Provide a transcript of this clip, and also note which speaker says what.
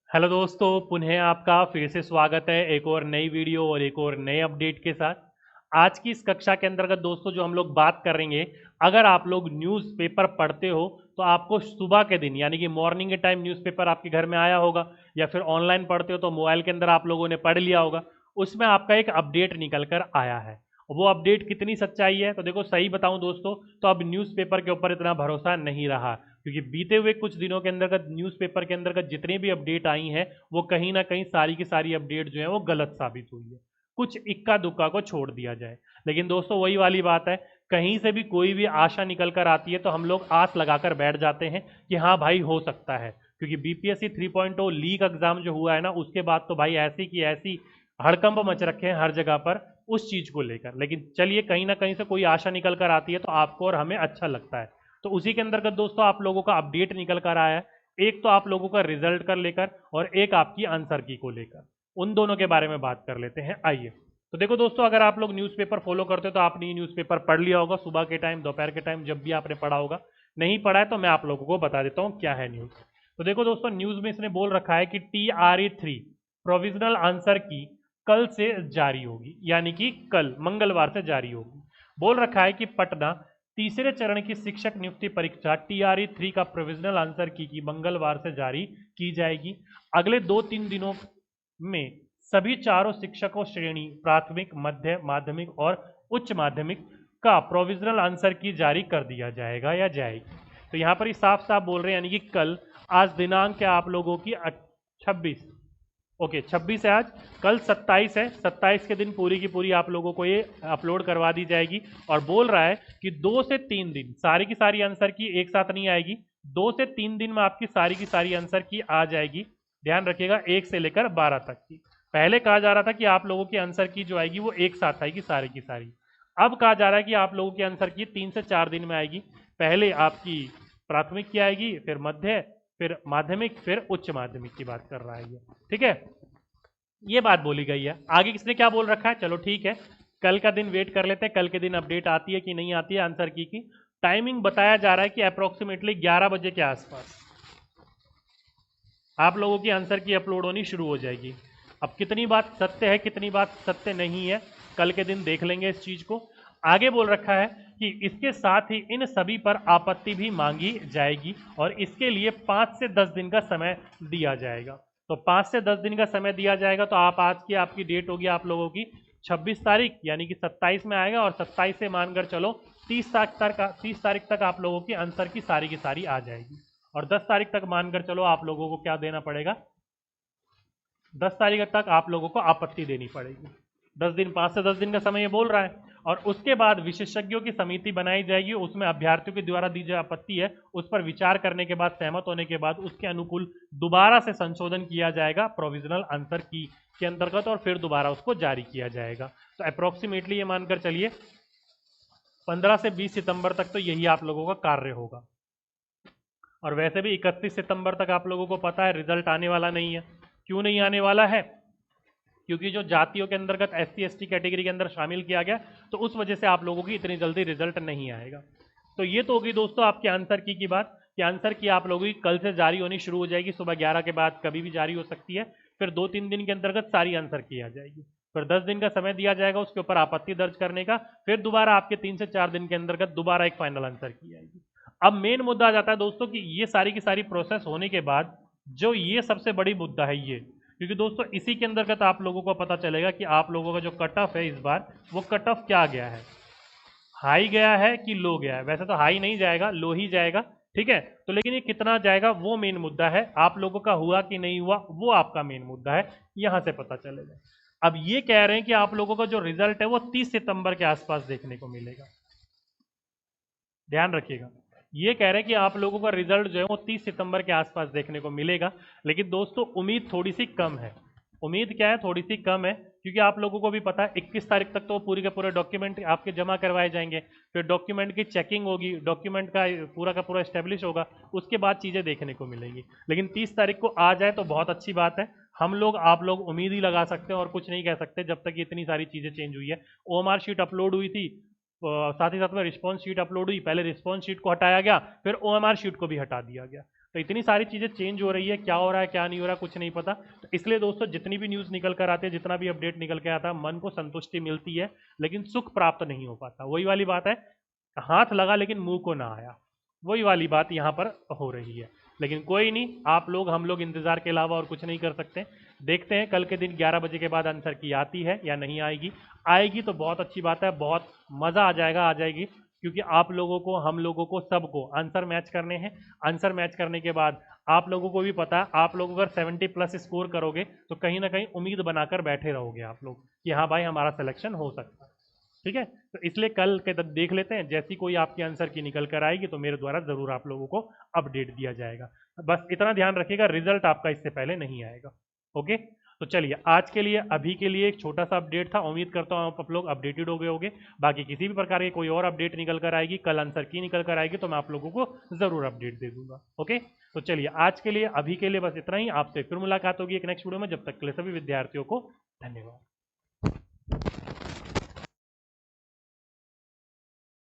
Speaker 1: Hello दोस्तों, पुनः आपका फिर से स्वागत है एक और नई वीडियो और एक और नए अपडेट के साथ। आज की इस कक्षा के अंतर्गत दोस्तों जो हम लोग बात करेंगे, अगर आप लोग न्यूज़पेपर पढ़ते हो तो आपको सुबह के दिन यानी कि मॉर्निंग के टाइम न्यूज़पेपर आपके घर में आया होगा, या फिर ऑनलाइन पढ़ते हो तो मोबाइल के अंदर आप लोगों ने पढ़ लिया होगा। उसमें आपका एक अपडेट निकल कर आया है। वो अपडेट कितनी सच्चाई है तो देखो, सही बताऊं दोस्तों तो अब न्यूज़पेपर के ऊपर इतना भरोसा नहीं रहा, क्योंकि बीते हुए कुछ दिनों के अंतर्गत न्यूज़पेपर के अंतर्गत जितनी भी अपडेट आई हैं वो कहीं ना कहीं सारी की सारी अपडेट जो है वो गलत साबित हुई है। कुछ इक्का दुक्का को छोड़ दिया जाए, लेकिन दोस्तों वही वाली बात है, कहीं से भी कोई भी आशा निकल कर आती है तो हम लोग आस लगाकर बैठ जाते हैं कि हाँ भाई हो सकता है, क्योंकि बीपीएससी 3.0 लीग एग्जाम जो हुआ है ना, उसके बाद तो भाई ऐसी की ऐसी हड़कंप मच रखे हैं हर जगह पर उस चीज को लेकर। लेकिन चलिए, कहीं ना कहीं से कोई आशा निकल कर आती है तो आपको और हमें अच्छा लगता है। तो उसी के अंतर्गत दोस्तों आप लोगों का अपडेट निकल कर आया है। एक तो आप लोगों का रिजल्ट कर लेकर और एक आपकी आंसर की को लेकर, उन दोनों के बारे में बात कर लेते हैं। आइए, तो देखो दोस्तों, अगर आप लोग न्यूज़पेपर फॉलो करते हो तो आपने ये न्यूज़पेपर पढ़ लिया होगा सुबह के टाइम, दोपहर के टाइम, जब भी आपने पढ़ा होगा। नहीं पढ़ा है तो मैं आप लोगों को बता देता हूँ क्या है न्यूज़। तो देखो दोस्तों, न्यूज़ में इसने बोल रखा है कि TRE 3 प्रोविजनल आंसर की कल से जारी होगी, यानी कि कल मंगलवार से जारी होगी। बोल रखा है कि पटना तीसरे चरण की शिक्षक नियुक्ति परीक्षा TRE 3 का प्रोविजनल आंसर की मंगलवार से जारी की जाएगी। अगले 2-3 दिनों में सभी चारों शिक्षकों श्रेणी प्राथमिक, मध्य माध्यमिक और उच्च माध्यमिक का प्रोविजनल आंसर की जारी कर दिया जाएगा या जाएगी। तो यहाँ पर ही साफ साफ बोल रहे हैं, यानी कि कल, आज दिनांक है आप लोगों की 26, ओके 26 है आज, कल 27 है, 27 के दिन पूरी की पूरी आप लोगों को ये अपलोड करवा दी जाएगी। और बोल रहा है कि 2 से 3 दिन सारी की सारी आंसर की एक साथ नहीं आएगी, 2 से 3 दिन में आपकी सारी की सारी आंसर की आ जाएगी। ध्यान रखिएगा, 1 से लेकर 12 तक की। पहले कहा जा रहा था कि आप लोगों की आंसर की जो आएगी वो एक साथ आएगी सारी की सारी। अब कहा जा रहा है कि आप लोगों की आंसर की 3 से 4 दिन में आएगी। पहले आपकी प्राथमिक की आएगी, फिर मध्य, फिर माध्यमिक, फिर उच्च माध्यमिक की बात कर रहा है ये। ठीक है, ये बात बोली गई है। आगे किसने क्या बोल रखा है, चलो ठीक है, कल का दिन वेट कर लेते हैं, कल के दिन अपडेट आती है कि नहीं आती है आंसर की। टाइमिंग बताया जा रहा है कि अप्रोक्सीमेटली 11 बजे के आसपास आप लोगों की आंसर की अपलोड होनी शुरू हो जाएगी। अब कितनी बात सत्य है कितनी बात सत्य नहीं है, कल के दिन देख लेंगे इस चीज को। आगे बोल रखा है कि इसके साथ ही इन सभी पर आपत्ति भी मांगी जाएगी और इसके लिए 5 से 10 दिन का समय दिया जाएगा। तो 5 से 10 दिन का समय दिया जाएगा, तो आप आज की आपकी डेट होगी आप लोगों की 26 तारीख, यानी कि 27 में आएगा, और 27 से मानकर चलो 30 तारीख तक आप लोगों की आंसर की सारी आ जाएगी। और 10 तारीख तक मानकर चलो आप लोगों को क्या देना पड़ेगा, 10 तारीख तक आप लोगों को आपत्ति देनी पड़ेगी। 10 दिन, 5 से 10 दिन का समय ये बोल रहा है। और उसके बाद विशेषज्ञों की समिति बनाई जाएगी, उसमें अभ्यर्थियों के द्वारा दी जो आपत्ति है उस पर विचार करने के बाद, सहमत होने के बाद उसके अनुकूल दोबारा से संशोधन किया जाएगा प्रोविजनल आंसर की के अंतर्गत, और फिर दोबारा उसको जारी किया जाएगा। तो अप्रोक्सीमेटली ये मानकर चलिए 15 से 20 सितंबर तक तो यही आप लोगों का कार्य होगा। और वैसे भी 31 सितंबर तक आप लोगों को पता है रिजल्ट आने वाला नहीं है। क्यों नहीं आने वाला है, क्योंकि जो जातियों के अंतर्गत SC ST कैटेगरी के अंदर शामिल किया गया, तो उस वजह से आप लोगों की इतनी जल्दी रिजल्ट नहीं आएगा। तो ये तो होगी दोस्तों आपके आंसर की बात, कि आंसर की आप लोगों की कल से जारी होनी शुरू हो जाएगी, सुबह 11 के बाद कभी भी जारी हो सकती है। फिर 2-3 दिन के अंतर्गत सारी आंसर की आ जाएगी, फिर 10 दिन का समय दिया जाएगा उसके ऊपर आपत्ति दर्ज करने का, फिर दोबारा आपके 3 से 4 दिन के अंतर्गत दोबारा एक फाइनल आंसर की आएगी। अब मेन मुद्दा आ जाता है दोस्तों कि ये सारी की सारी प्रोसेस होने के बाद जो ये सबसे बड़ी मुद्दा है ये, क्योंकि दोस्तों इसी के अंतर्गत आप लोगों को पता चलेगा कि आप लोगों का जो कट ऑफ है इस बार, वो कट ऑफ क्या गया है, हाई गया है कि लो गया है। वैसे तो हाई नहीं जाएगा, लो ही जाएगा, ठीक है। तो लेकिन ये कितना जाएगा वो मेन मुद्दा है, आप लोगों का हुआ कि नहीं हुआ वो आपका मेन मुद्दा है, यहां से पता चलेगा। अब ये कह रहे हैं कि आप लोगों का जो रिजल्ट है वो 30 सितंबर के आसपास देखने को मिलेगा। ध्यान रखिएगा, ये कह रहे हैं कि आप लोगों का रिजल्ट जो है वो 30 सितंबर के आसपास देखने को मिलेगा। लेकिन दोस्तों उम्मीद थोड़ी सी कम है। उम्मीद क्या है, थोड़ी सी कम है, क्योंकि आप लोगों को भी पता है 21 तारीख तक तो पूरे के पूरे डॉक्यूमेंट आपके जमा करवाए जाएंगे, फिर डॉक्यूमेंट की चेकिंग होगी, डॉक्यूमेंट का पूरा एस्टेब्लिश होगा, उसके बाद चीज़ें देखने को मिलेंगी। लेकिन 30 तारीख को आ जाए तो बहुत अच्छी बात है। हम लोग आप लोग उम्मीद ही लगा सकते हैं और कुछ नहीं कह सकते जब तक इतनी सारी चीज़ें चेंज हुई है। OMR शीट अपलोड हुई थी, साथ ही साथ में रिस्पॉन्स शीट अपलोड हुई, पहले रिस्पॉन्स शीट को हटाया गया, फिर OMR शीट को भी हटा दिया गया। तो इतनी सारी चीज़ें चेंज हो रही है, क्या हो रहा है क्या नहीं हो रहा है कुछ नहीं पता। तो इसलिए दोस्तों जितनी भी न्यूज़ निकल कर आती है, जितना भी अपडेट निकल के आता है, मन को संतुष्टि मिलती है लेकिन सुख प्राप्त नहीं हो पाता। वही वाली बात है, हाथ लगा लेकिन मुंह को ना आया, वही वाली बात यहाँ पर हो रही है। लेकिन कोई नहीं, आप लोग हम लोग इंतजार के अलावा और कुछ नहीं कर सकते। देखते हैं कल के दिन 11 बजे के बाद आंसर की आती है या नहीं आएगी। आएगी तो बहुत अच्छी बात है, बहुत मज़ा आ जाएगा, आ जाएगी, क्योंकि आप लोगों को, हम लोगों को, सबको आंसर मैच करने हैं। आंसर मैच करने के बाद आप लोगों को भी पता है, आप लोग अगर 70+ स्कोर करोगे तो कहीं ना कहीं उम्मीद बनाकर बैठे रहोगे आप लोग कि हाँ भाई हमारा सिलेक्शन हो सकता है। ठीक है, तो इसलिए कल के तक देख लेते हैं, जैसी कोई आपके आंसर की निकल कर आएगी तो मेरे द्वारा जरूर आप लोगों को अपडेट दिया जाएगा। बस इतना ध्यान रखिएगा, रिजल्ट आपका इससे पहले नहीं आएगा। ओके, तो चलिए आज के लिए, अभी के लिए एक छोटा सा अपडेट था। उम्मीद करता हूँ आप लोग अपडेटेड हो गए होंगे। बाकी किसी भी प्रकार की कोई और अपडेट निकल कर आएगी, कल आंसर की निकल कर आएगी तो मैं आप लोगों को जरूर अपडेट दे दूंगा। ओके, तो चलिए आज के लिए, अभी के लिए बस इतना ही। आपसे फिर मुलाकात होगी एक नेक्स्ट वीडियो में। जब तक के लिए सभी विद्यार्थियों को धन्यवाद।